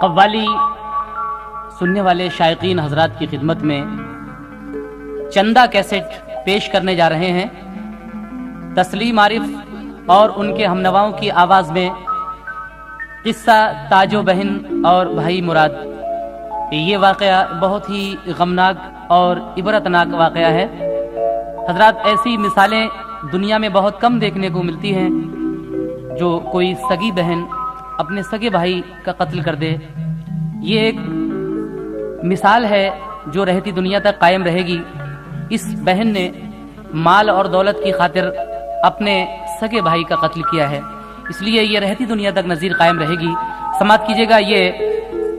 कव्वाली सुनने वाले शायकीन हजरात की खिदमत में चंदा कैसेट पेश करने जा रहे हैं। तस्लीम आरिफ और उनके हमनवाओं की आवाज़ में किस्सा ताजो बहन और भाई मुराद। ये वाक़या बहुत ही गमनाक और इबरतनाक वाक़या है। हजरात, ऐसी मिसालें दुनिया में बहुत कम देखने को मिलती हैं जो कोई सगी बहन अपने सगे भाई का कत्ल कर दे। ये एक मिसाल है जो रहती दुनिया तक कायम रहेगी। इस बहन ने माल और दौलत की खातिर अपने सगे भाई का कत्ल किया है, इसलिए ये रहती दुनिया तक नज़ीर कायम रहेगी। समाप्त कीजिएगा ये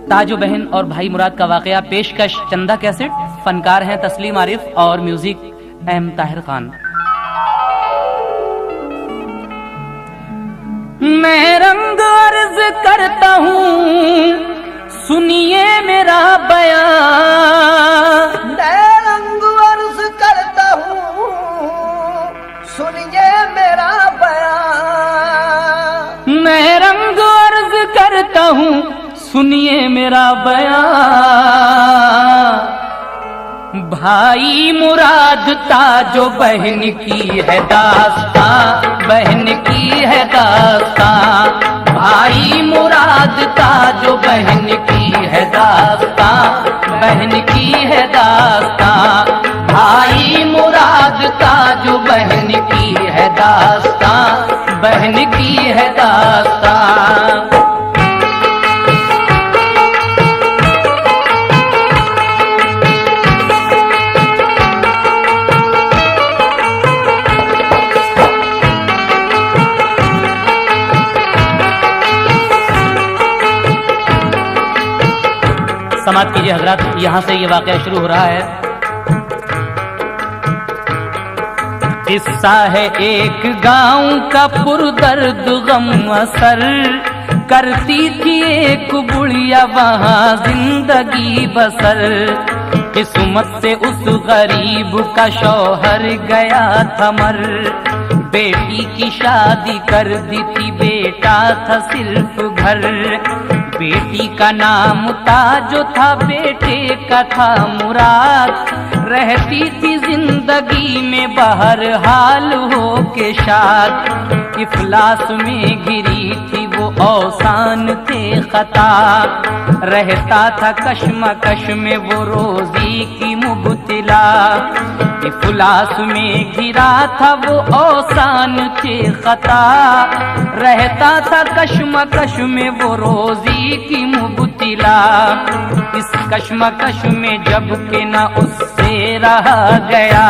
ताजो बहन और भाई मुराद का वाक़या। पेशकश चंदा कैसेट, फनकार हैं तस्लीम आरिफ और म्यूजिक एम ताहिर खान। मैं रंग अर्ज करता हूँ, सुनिए मेरा बयान। मैं रंग अर्ज करता हूँ, सुनिए मेरा बयान। मैं रंग अर्ज करता हूँ, सुनिए मेरा बयान। भाई मुराद ताजो बहन की है दास्तां, बहन की है दास्तां। भाई मुराद ताजो बहन की है दास्तां, बहन की है दास्तां। भाई मुराद ताजो बहन की है दास्तां, बहन की है दास्तां। समाप्त कीजिए हजरत, यहाँ से ये वाक़या शुरू हो रहा है। किस्सा है एक गांव का पुरदर्द गम असर, करती थी एक बुढ़िया वहाँ जिंदगी बसर। किस्मत से उस गरीब का शौहर गया था मर, बेटी की शादी कर दी थी, बेटा था सिर्फ घर। बेटी का नाम ताजो था, बेटे का था मुराद। रहती थी जिंदगी में बहरहाल हो के शाद। इफलास में गिरी थी वो औसान थे खता, रहता था कश्मकश में वो रोजी की मुबतला। इफलास में गिरा था वो औसान थे खता, रहता था कश्मकश में वो रोजी की मुबतला। इस कश्मकश में जब के ना उससे रहा गया,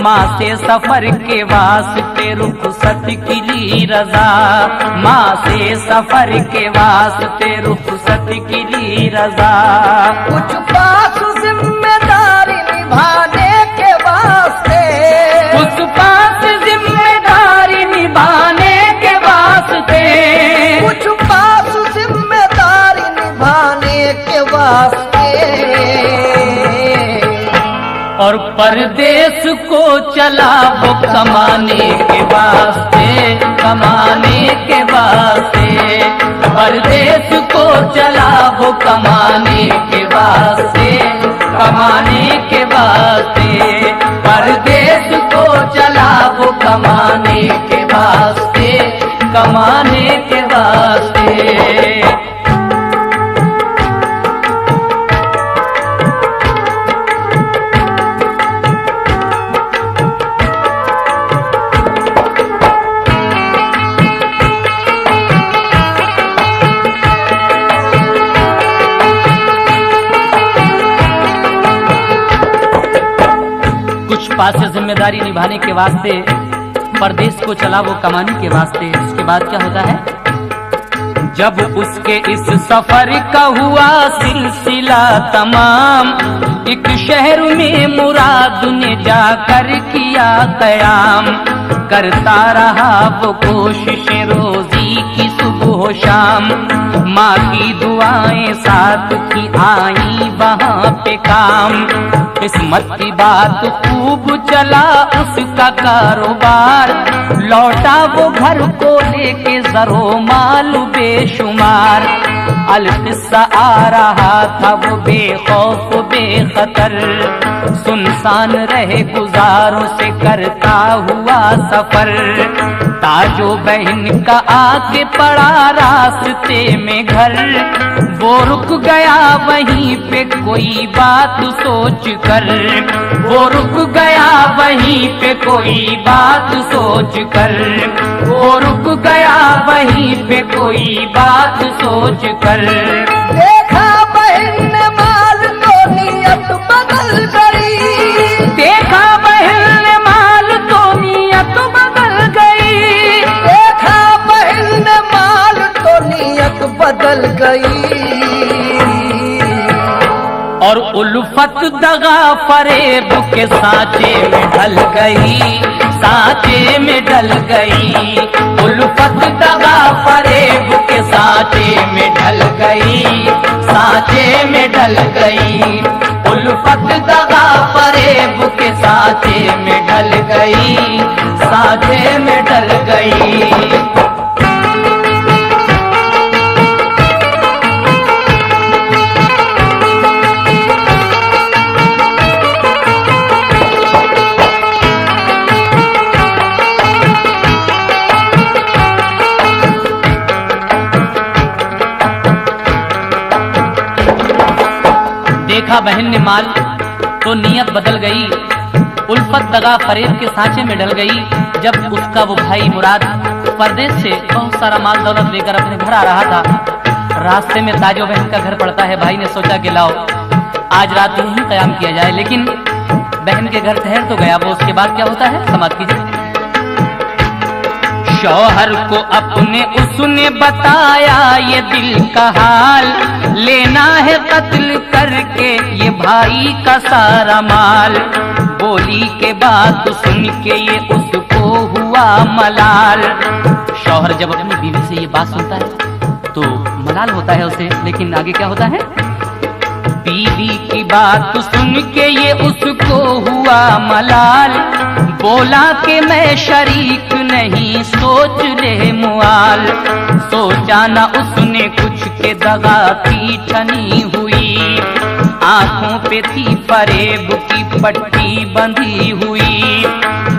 माँ से सफर के वास्ते रुखसत की ली रजा। माँ से सफर के वास्ते रुखसत की ली रजा। कुछ पास जिम्मेदारी निभाने के वास्ते, कुछ पास जिम्मेदारी निभाने के वास्ते, कुछ पास जिम्मेदारी निभाने के वास्ते। और परदेश को चला वो कमाने के वास्ते, कमाने के वास्ते। परदेश को चला वो कमाने के वास्ते, कमाने के वास्ते। परदेश को चला वो कमाने के वास्ते, कमाने के वास्ते। कुछ पास से जिम्मेदारी निभाने के वास्ते परदेश को चला वो कमाने के वास्ते। उसके बाद क्या होता है? जब उसके इस सफर का हुआ सिलसिला तमाम, एक शहर में मुराद ने जाकर किया कयाम। करता रहा वो कोशिश रोजी की सुबह शाम, माँ की दुआएं साथ की आई वहाँ पे काम। किस्मत की बात खूब चला उसका कारोबार, लौटा वो घर को लेके जरो माल बेशुमार। अलकिस्सा आ रहा था वो बेखौफ बेखतर, सुनसान रहे गुजारों से करता हुआ सफर। ताजो बहन का आके पड़ा रास्ते में घर, वो रुक गया वहीं पे कोई बात सोच कर, वो रुक गया वहीं पे कोई बात सोच कर, वो रुक गया वहीं पे कोई बात सोच कर। देखा बहन ने माल तो नियत बदल गई, देखा बहन ने माल तो नियत बदल गई, देखा बहन ने माल तो नियत बदल गई। और उल्फत दगा फरेब के सांचे में ढल गई, सांचे में ढल गई। उल्फत दगा फरेब के सांचे में ढल गई, सांचे में ढल गई। उल्फत दगा फरेब के सांचे में ढल गई, सांचे में ढल गई। देखा बहन ने माल तो नीयत बदल गई, उल्फत दगा फरेब के सांचे में ढल गई। जब उसका वो भाई मुराद परदेश से बहुत सारा माल दौलत लेकर अपने घर आ रहा था, रास्ते में ताजो बहन का घर पड़ता है। भाई ने सोचा कि लाओ आज रात यहीं कयाम किया जाए, लेकिन बहन के घर ठहर तो गया वो। उसके बाद क्या होता है समाप्त कीजिए। शौहर को अपने उसने बताया ये दिल का हाल, लेना है कत्ल करके ये भाई का सारा माल। बोली के बात सुन के ये उसको हुआ मलाल। शौहर जब अपनी बीवी से ये बात सुनता है तो मलाल होता है उसे, लेकिन आगे क्या होता है। बीवी की बात सुन के ये उसको हुआ मलाल, बोला कि मैं शरीक नहीं सोच ले मुआल। सोचा ना उसने कुछ के दगा की ठनी हुई, आंखों पे थी फरेब की पट्टी बंधी हुई।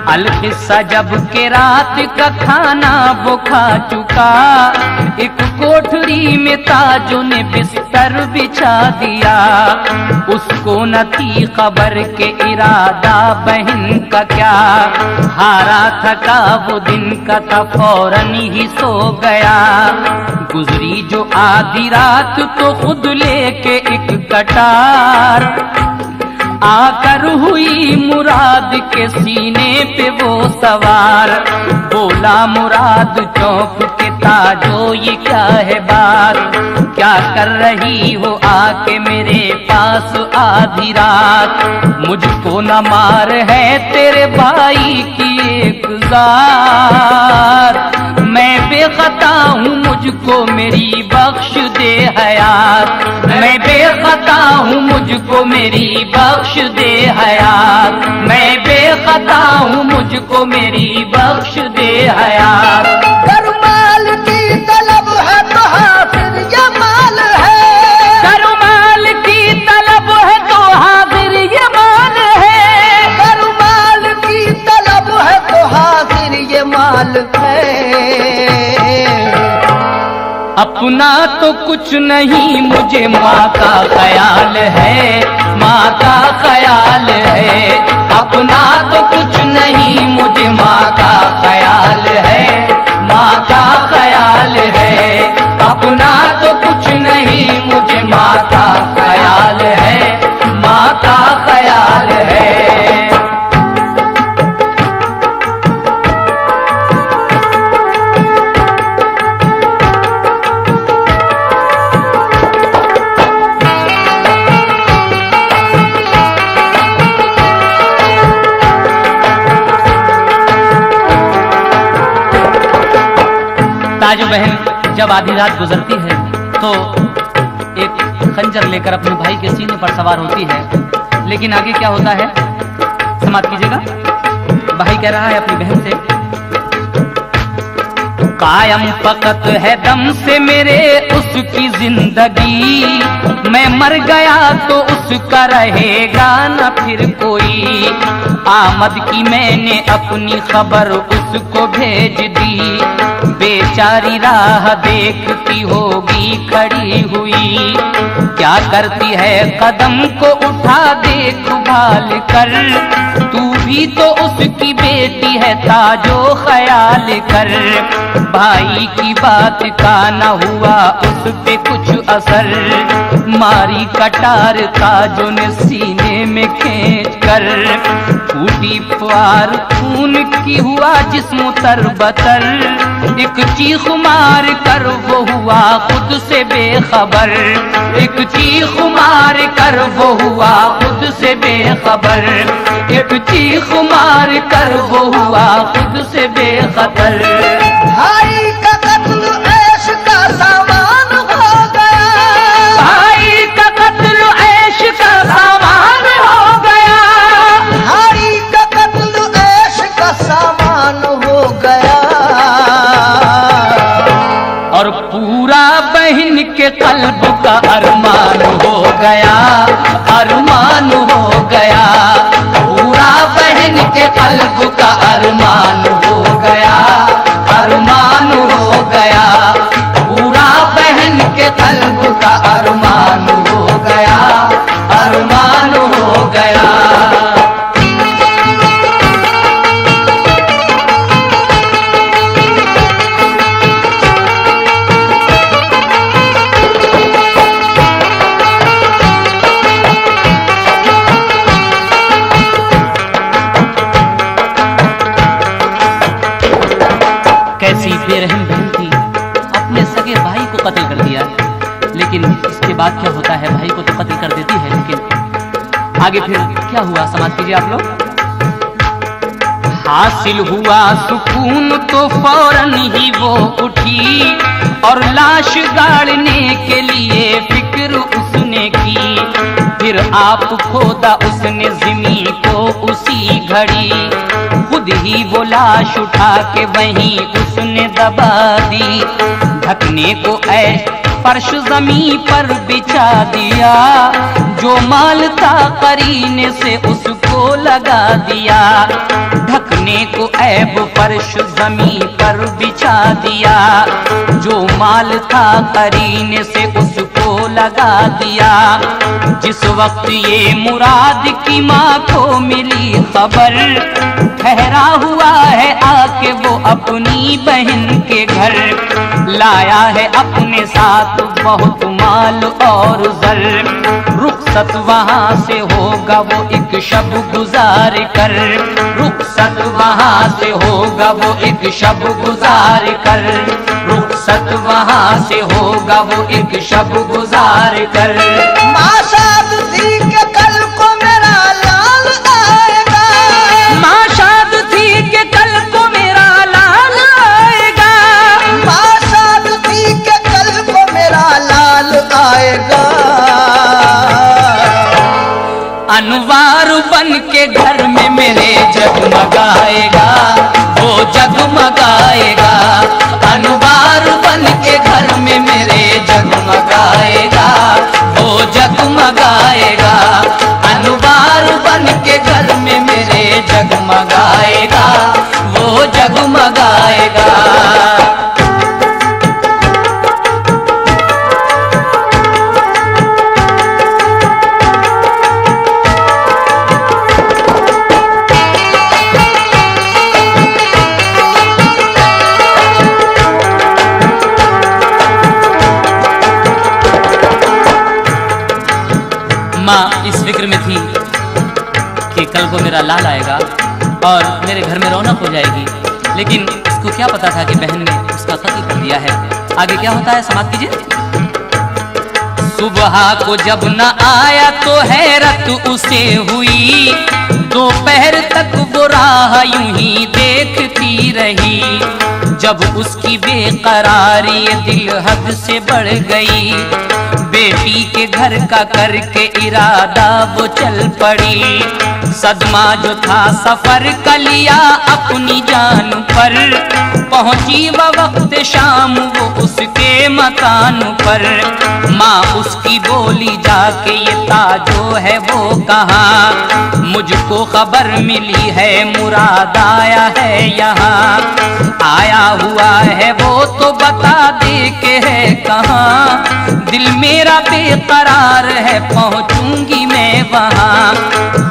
अलकिस्सा जब के रात का खाना वो खा चुका, एक कोठरी में ताजों ने बिस्तर बिछा दिया। उसको न थी खबर के इरादा बहन का क्या, हारा थका वो दिन का था फौरन ही सो गया। गुजरी जो आधी रात तो खुद लेके एक कटार, आकर हुई मुराद के सीने पे वो सवार। बोला मुराद चौंक के ताजो ये क्या है बात, क्या कर रही हो आके मेरे पास आधी रात। मुझको न मार है तेरे भाई की एक ज़ात, मैं बेखता हूँ मुझको मेरी बख्श दे हयात। मैं बेखता हूँ मुझको मेरी बख्श दे हयात। मैं बेखता हूँ मुझको मेरी बख्श दे हयात। कर माल की तलब है तो हाजिर ये माल है, कर माल की तलब है तो हाजिर ये माल है। कर माल की तलब है तो हाजिर ये माल है। अपना तो कुछ नहीं मुझे माँ का ख्याल है, माँ का ख्याल है। अपना तो कुछ नहीं मुझे माँ का ख्याल है, माँ का ख्याल है। अपना तो कुछ नहीं मुझे माँ का ख्याल है, माँ का ख्याल है। ताजो बहन जब आधी रात गुजरती है तो एक खंजर लेकर अपने भाई के सीने पर सवार होती है। लेकिन आगे क्या होता है समाप्त कीजिएगा। भाई कह रहा है अपनी बहन से, कायम फकत है दम से मेरे उसकी जिंदगी, मैं मर गया तो उसका रहेगा न फिर कोई। आमद की मैंने अपनी खबर उसको भेज दी, बेचारी राह देखती होगी खड़ी हुई। क्या करती है कदम को उठा देखभाल कर, तू भी तो उसकी बेटी है ताजो ख्याल कर। भाई की बात का न हुआ उस पे कुछ असर, मारी कटार ताजो ने सीने में खींच कर। फूटी फुआर खून की हुआ जिस्म तरबतर, एक चीख मार कर वो हुआ खुद से बेखबर। एक चीख मार कर वो हुआ खुद से बेखबर, एक चीख मार कर वो हुआ खुद से बेखबर। भाई का कत्ल ऐश का सामान हो गया, भाई का कत्ल ऐश का सामान हो गया, भाई का कत्ल ऐश का सामान हो गया। और पूरा बहन के कल्ब का अरमान हो गया, अरमान हो गया। पूरा बहन के कल्ब का अरमान हो गया, अरमान हो गया। पूरा बहन के कल्ब का अरमान हो गया, अरमान हो गया। कैसी बेरहम बहन थी, अपने सगे भाई को कत्ल कर दिया। लेकिन इसके बाद क्या होता है, भाई को तो कत्ल कर देती है, लेकिन आगे फिर क्या हुआ समाप्त कीजिए आप लोग। हासिल हुआ सुकून तो फौरन ही वो उठी, और लाश गाड़ने के लिए फिक्र उसने की। फिर आप खोदा उसने ज़मीन को उसी घड़ी, खुद ही वो लाश उठा के वहीं उसने दबा दी। ढकने को ऐश फर्श जमीन पर बिछा दिया, जो माल था करीने से उसको लगा दिया। ढकने को ऐब फर्श जमीन पर बिछा दिया, जो माल था करीने से उसको लगा दिया। जिस वक्त ये मुराद की माँ को मिली खबर, ठहरा हुआ है आके वो अपनी बहन के घर। लाया है अपने साथ बहुत माल और जर, रुखसत वहां से होगा वो एक शब गुजार कर। रुखसत वहां से होगा वो एक शब गुजार कर, रुखसत वहां से होगा वो एक शब गुजार कर। माँ शाद थी कि कल को मेरा लाल आएगा, माँ शाद थी कि कल को मेरा लाल आएगा, माँ शाद थी कि कल को मेरा लाल आएगा। अनवार बन के घर में मेरे जगमगाएगा, वो जगमगाएगा। अनवार बन के घर में मेरे जगमगाएगा, वो जगमगाएगा। अनवार बन के घर में मेरे जगमगाएगा, वो जगमगाएगा। माँ इस फिक्र में थी कि कल को मेरा लाल आएगा और मेरे घर में रौनक हो जाएगी, लेकिन इसको क्या पता था कि बहन ने उसका कत्ल कर दिया है। आगे क्या होता है समाप्त कीजिए। सुबह को जब न आया तो हैरत उसे हुई, दोपहर तक वो राह यूं ही देखती रही। जब उसकी बेकरारी दिल हद से बढ़ गई, बेटी बेटी के घर का करके इरादा वो चल पड़ी। सदमा जो था सफर का लिया अपनी जान पर, पहुंची वह वक्त शाम वो उसके मकान पर। माँ उसकी बोली जाके ये ताजो है वो कहाँ, मुझको खबर मिली है मुराद आया है यहाँ। आया हुआ है वो तो बता दे के है कहाँ, दिल मेरा बेकरार है पहुंचूंगी मैं वहाँ।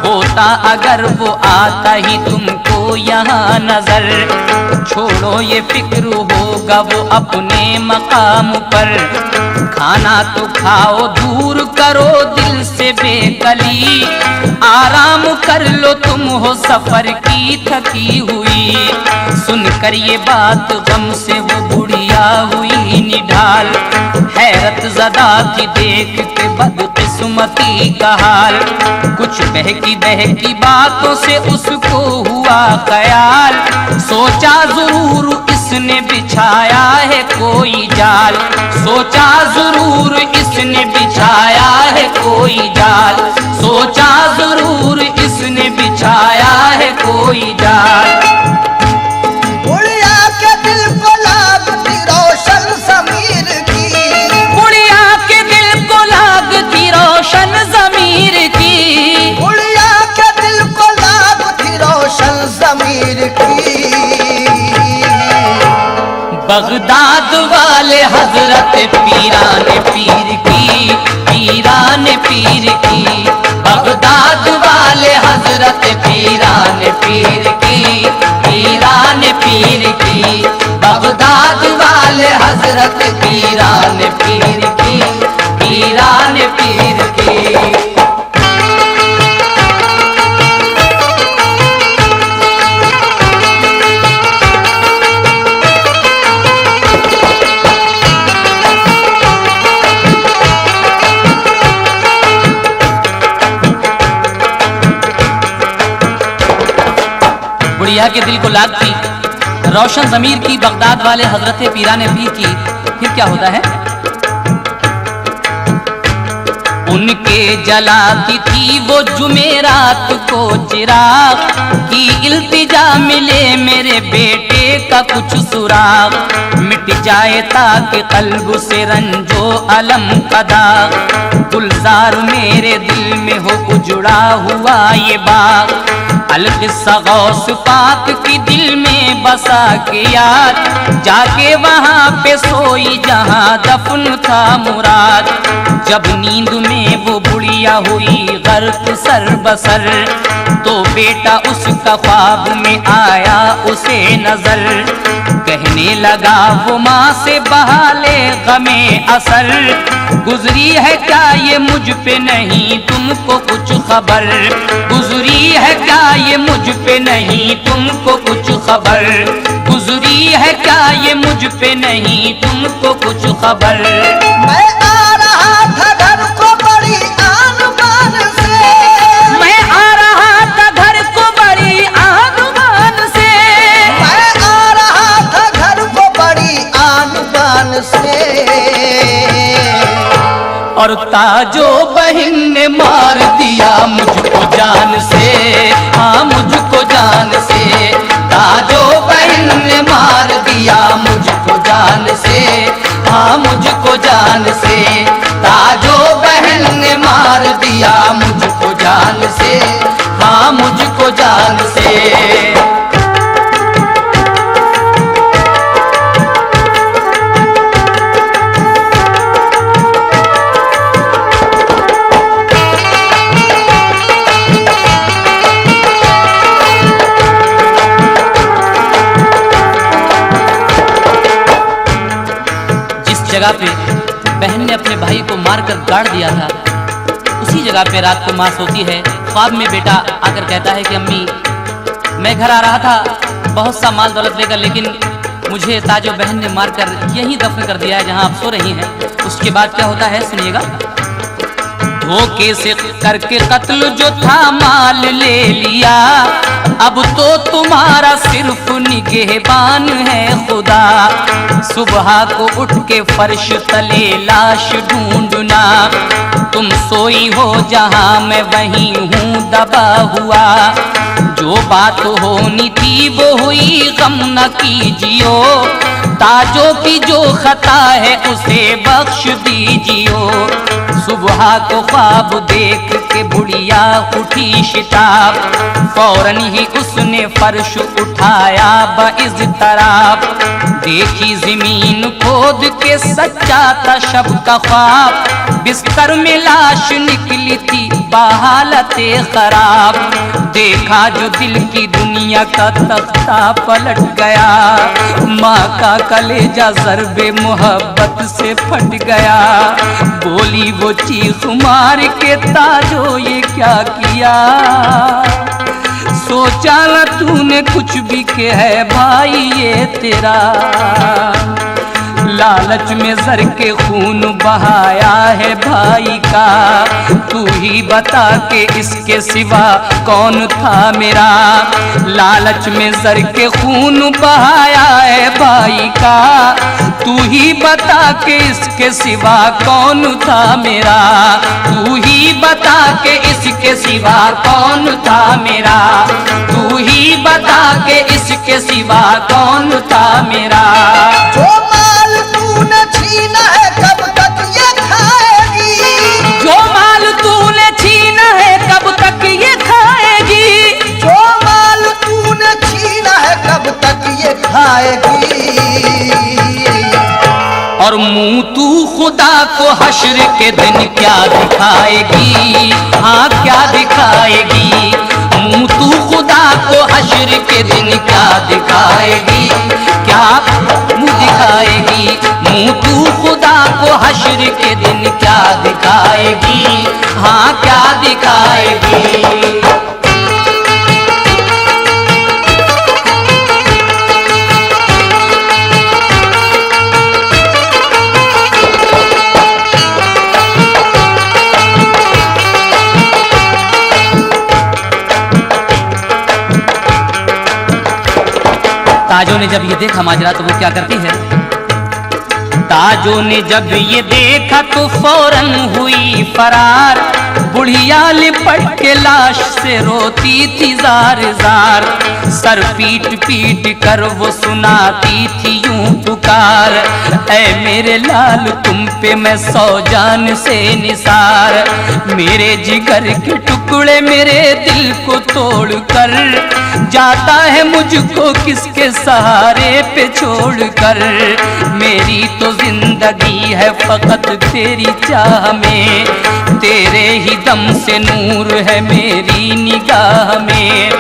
होता अगर वो आता ही तुमको यहाँ नजर, छोड़ो ये फिक्र होगा वो अपने मकाम पर। खाना तो खाओ दूर करो दिल से बेकली, आराम कर लो तुम हो सफर की थकी हुई। सुनकर ये बात गम से वो बुढ़िया हुई निढाल, हैरत ज़दा थी देख के बदकिस्मती का हाल। कुछ बहकी बातों से उसको हुआ ख्याल, सोचा जरूर इसने बिछाया है कोई जाल। सोचा जरूर इसने बिछाया है कोई जाल, सोचा जरूर इसने बिछाया है कोई जाल। बुढ़िया के दिल को लागती रोशन ज़मीर की, बुढ़िया के दिल को लागती रोशन ज़मीर की, बुढ़िया के दिल को लागती रोशन ज़मीर की। बगदाद वाले हजरत पीरान पीर की, पीरान पीर की। बगदाद वाले हजरत पीरान पीर की, पीरान पीर की। बगदाद वाले हजरत पीरान पीर की, पीरान पीर की। बुढ़िया के दिल को लागती रोशन ज़मीर की, बगदाद वाले हजरत पीरान पीर की। फिर क्या होता है? उनके जलाती थी वो जुमेरात को चिराग, की इल्तिजा मिले मेरे बेटे का कुछ सुराग। मिट जाए ताकि कल्ब से रंजो अलम का दाग, गुलजार मेरे दिल में हो उजड़ा हुआ ये बाग। अलकिस्सा गौस पाक की दिल में बसा के याद, जाके वहाँ पे सोई जहाँ दफन था मुराद। जब नींद में वो बुढ़िया हुई गर्क सर बसर, तो बेटा उसका ख्वाब में आया उसे नजर। कहने लगा वो माँ से बहाले गमे असर, गुजरी है क्या ये मुझ पे नहीं तुमको कुछ खबर, गुजरी है क्या ये मुझ पे नहीं तुमको कुछ खबर, गुजरी है क्या ये मुझ पे नहीं तुमको कुछ खबर। मैं आ रहा था घर को बड़ी आन बान से, मैं आ रहा था घर को बड़ी आन बान से, मैं आ रहा था घर को बड़ी आन बान से। और ताजो बहन ने मार दिया मुझको जान से, हाँ मुझको जान से। ताजो बहन ने मार दिया मुझको जान से, हाँ मुझको जान से। ताजो बहन ने मार दिया मुझको जान से, हाँ मुझको जान से। जगह पे बहन ने अपने भाई को मारकर गाड़ दिया था, उसी जगह पे रात को माँ सोती है। ख्वाब में बेटा आकर कहता है कि अम्मी मैं घर आ रहा था बहुत सा माल दौलत लेकर, लेकिन मुझे ताजो बहन ने मारकर यहीं दफन कर दिया है जहां आप सो रही हैं। उसके बाद क्या होता है सुनिएगा। धोखे से करके कत्ल जो था माल ले लिया, अब तो तुम्हारा सिर्फ निगहबान है खुदा। सुबह को उठ के फर्श तले लाश ढूंढना, तुम सोई हो जहां मैं वहीं हूँ दबा हुआ। जो बात होनी थी वो हुई, गम न कीजियो, ताजों की जो खता है उसे बख्श दीजियो। सुबह को ख्वाब देख के बुढ़िया उठी शिताब, फौरन ही उसने फर्श उठाया बइज़्तिराब। देखी जमीन खोद के सच्चा था शब का ख्वाब, बिस्तर में लाश निकली थी बहालते खराब। देखा जो दिल की दुनिया का तख्ता पलट गया, माँ का कलेजा ज़र्बे मोहब्बत से फट गया। बोली वो चीख मार के, ताजो ये क्या किया, सोचा न तूने कुछ भी के है भाई ये तेरा। लालच में जर के खून बहाया है भाई का, तू ही बता के इसके सिवा कौन था मेरा। लालच में जर के खून बहाया है भाई का, तू ही बता के इसके सिवा कौन था मेरा। तू ही बता के इसके सिवा कौन था मेरा। तू ही बता के इसके सिवा कौन था मेरा। जो माल तूने छीना है कब तक ये खाएगी, जो माल तूने छीना है कब तक ये खाएगी। जो माल तूने छीना है कब तक ये खाएगी। और मुंह तू खुदा को हश्र के दिन क्या दिखाएगी, हाँ क्या दिखाएगी। मुंह तू खुदा को हश्र के दिन क्या दिखाएगी, क्या मुंह दिखाएगी। मुंह तू खुदा को हश्र के दिन क्या दिखाएगी, हाँ क्या दिखाएगी। ताजों ने जब ये देखा माजरा तो वो क्या करती है। ताजों ने जब ये देखा तो फौरन हुई फरार, बुढ़िया लिपट के लाश से रोती थी जार जार। सर पीट पीट कर वो सुनाती थी यूं पुकार, ऐ मेरे लाल तुम पे मैं 100 जान से निसार। मेरे जिगर के टुकड़े मेरे दिल को तोड़ कर, जाता है मुझको किसके सहारे पे छोड़ कर। मेरी तो जिंदगी है फकत तेरी चाह में, तेरे ही दम से नूर है मेरी निगाह में।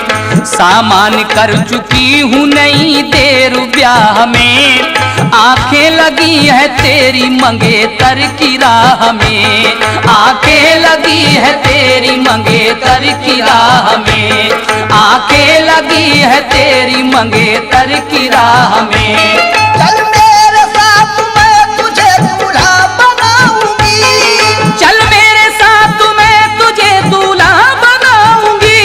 सामान कर चुकी हूँ नई देर ब्याह में, आंखें लगी है तेरी मंगेतर की राह में। आंखें लगी है तेरी मंगेतर की राह में। आंखें लगी है तेरी मंगेतर की राह में। चल मेरे साथ मैं तुझे दूल्हा बनाऊंगी, चल मेरे साथ मैं तुझे दूल्हा बनाऊंगी।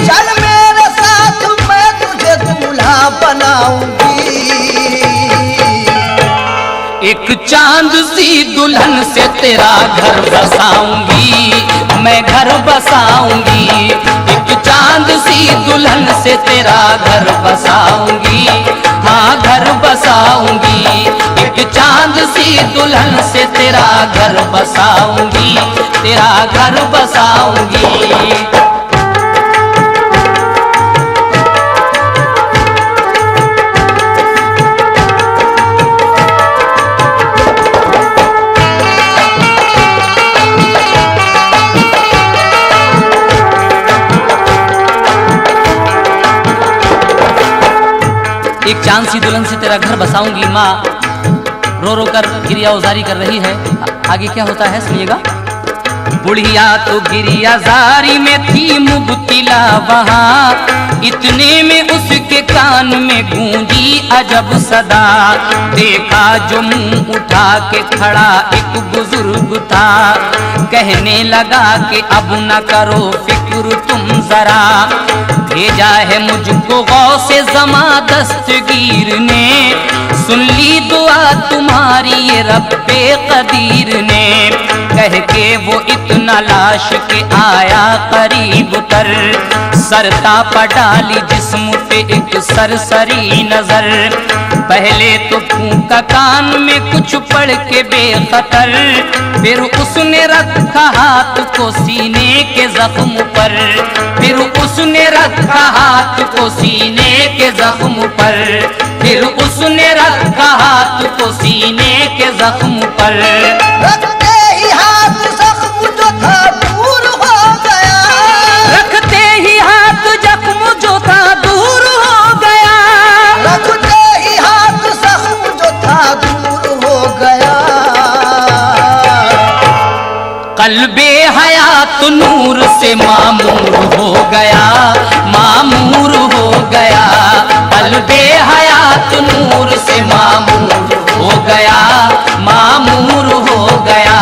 चल मेरे साथ मैं तुझे दूल्हा बनाऊंगी। एक चांद सी दुल्हन से तेरा घर बसाऊंगी, मैं घर बसाऊंगी। एक चांद सी दुल्हन से तेरा घर बसाऊंगी, हाँ घर बसाऊंगी। एक चांद सी दुल्हन से तेरा घर बसाऊंगी, तेरा घर बसाऊंगी। एक चांद सी दुल्हन से तेरा घर बसाऊंगी। माँ रो रो कर गिरिया उजारी कर रही है। आगे क्या होता है सुनिएगा। बुढ़िया तो गिरिया जारी में थी मुब्तिला वहाँ, इतने में उसके कान में गूंजी अजब सदा। देखा जो मुंह उठा के खड़ा एक बुजुर्ग था, कहने लगा कि अब न करो फिक्र तुम जरा, भेजा है मुझको गौसे ज़मा दस्तगीर ने, सुन ली दुआ तुम्हारी ये रब्बे कदीर ने। कह के वो इतना लाश के आया करीब तर, सरता पर डाली जिस्म पे एक सरसरी नजर, पहले तो फूंका कान में कुछ पढ़ के बेखतर, फिर उसने रखा हाथ को सीने के जख्म पर, फिर उसने रखा हाथ को सीने के जख्म पर, फिर उसने रखा हाथ को सीने के जख्म पर। रखते ही हाथ जख्म जो था दूर हो गया, रखते ही हाथ जख्म जो था दूर हो गया, रखते ही हाथ जख्म जो था दूर हो गया। कल्बे हयात नूर से मामूर हो गया, मामूर हो गया। कल्बे हयात नूर से मामूर हो गया, मामूर हो गया।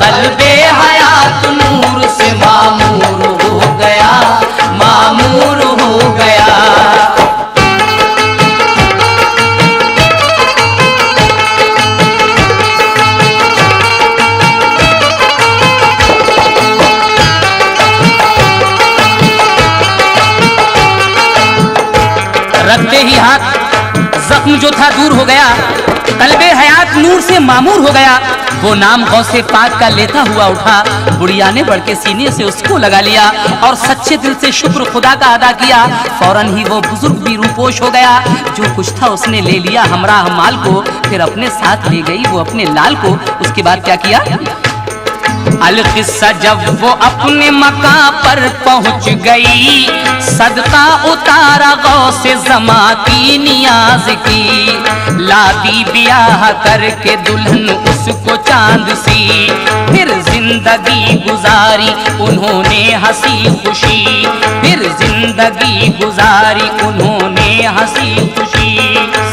कल्बे हयात नूर से मामूर हो गया, मामूर हो गया। रखते ही हाथ जख्म जो था दूर हो गया, कल्बे हयात नूर से मामूर हो गया। वो नाम गौसे पाक का लेता हुआ उठा, बुढ़िया ने बढ़ के सीने से उसको लगा लिया और सच्चे दिल से शुक्र खुदा का अदा किया। फौरन ही वो बुजुर्ग भी रूपोश हो गया, जो कुछ था उसने ले लिया हमरा माल को, फिर अपने साथ ले गई वो अपने लाल को। उसके बाद क्या किया? अलकिस्सा जब वो अपने मकां पर पहुंच गई, सदका उतारा गौसे ज़मा की नियाज की, लादी ब्याह करके दुल्हन उसको चांद सी, फिर जिंदगी गुजारी उन्होंने हंसी खुशी, फिर जिंदगी गुजारी उन्होंने हंसी खुशी।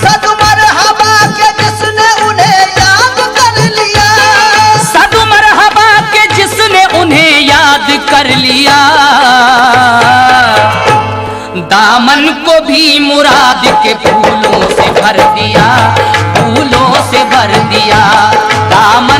सद मरहबा के जिसने उन्हें याद कर लिया, सद मरहबा के जिसने उन्हें याद कर लिया, दामन को भी मुराद के फूलों से भर दिया, फूलों से भर दिया। दामन